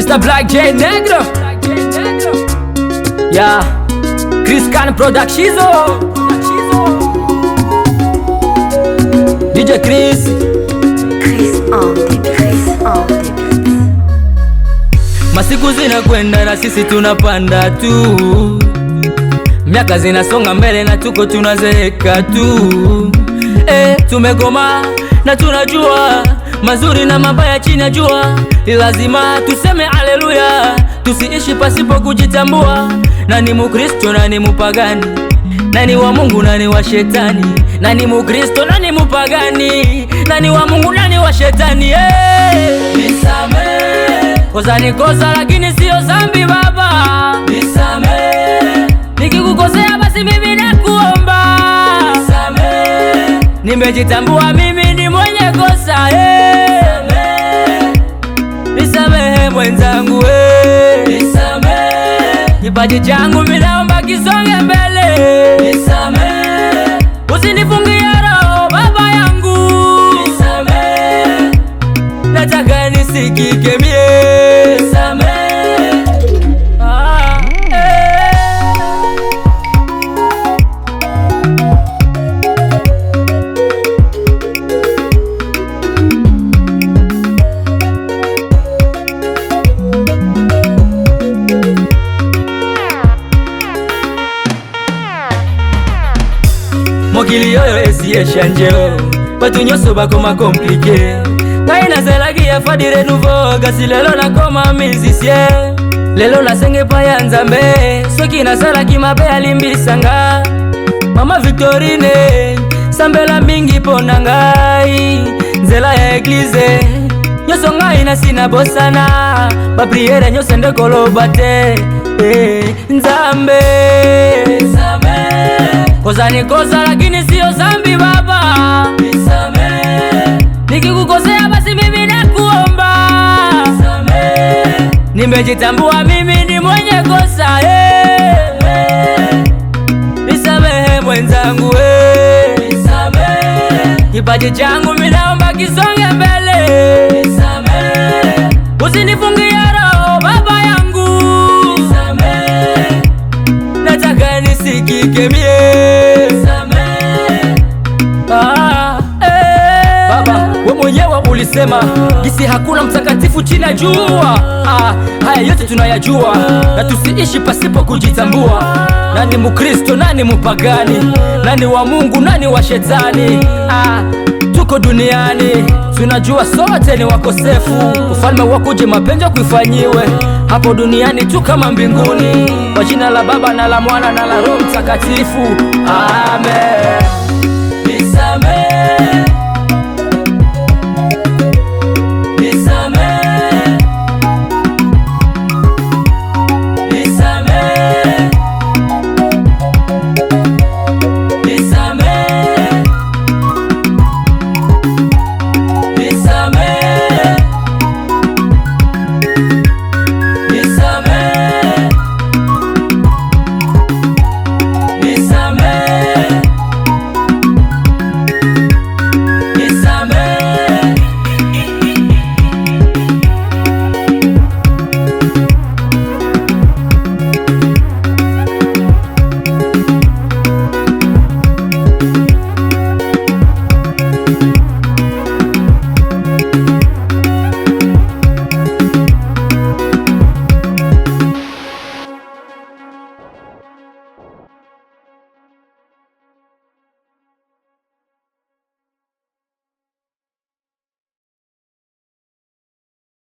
Mr. Black J Negro, yeah, Chris Khan Productions, DJ Chris on the beat. Masiku zinakwenda na sisi tunapanda tu, miaka zinasonga mbele na tuko tunazeeka tu. Tumegoma na tunajua mazuri na mabaya chini ya jua, lazima tuseme haleluya, tusiishi pasipo kujitambua. Nani Mukristo, nani mupagani, nani wa Mungu, nani wa shetani? Nani Mukristo, nani mupagani, nani wa Mungu, nani wa shetani? Nisamehe, kosa ni kosa lakini sio dhambi baba. Nisamehe, nikikukosea basi mimi nakuomba. Nisamehe, nimejitambua mimi ni mwenye kosa. Nisamehe mwenzangu, nisamehe, kipaji changu mimi naomba kisonge mbele. Nisamehe, usinifungie roho baba yangu. Nisamehe, nataka nisikike mie. Nisamehe, mokili yoyo esiyesha njeo, batu nyonso bakoma komplike. Ngai nazalaki ya fadire nouveau, kasi lelo nakoma musicien. Lelo nasenge pa ya Nzambe, soki nasalaki mabe alimbisanga. Mama Victorine, sambela mingi pona ngai, nzela ya eglize nyonso ngai nasina bosana, bapriere nyonso nde koloba te. Nzambe, kosa ni kosa lakini sio dhambi baba. Nisamehe, nikikukosea basi mimi nakuomba. Nisamehe, nimejitambua mimi ni mwenye kosa. Nisamehe mwenzangu, nisamehe, kipaji changu mimi naomba kisonge mbele. Nisamehe, usinifungie roho baba yangu. Nisamehe, nataka nisikike mie. Baba, we mwenyewe ulisema gisi hakuna mtakatifu chini ya jua. Haya yote tunayajua na tusiishi pasipo kujitambua. Nani Mukristo, nani mupagani, nani wa Mungu, nani wa shetani? Tuko duniani tunajua sote ni wakosefu, ufalme wakuje mapenzi kuifanyiwe hapo duniani tu kama mbinguni. Kwa jina la Baba na la Mwana na la Roho Mtakatifu, amen.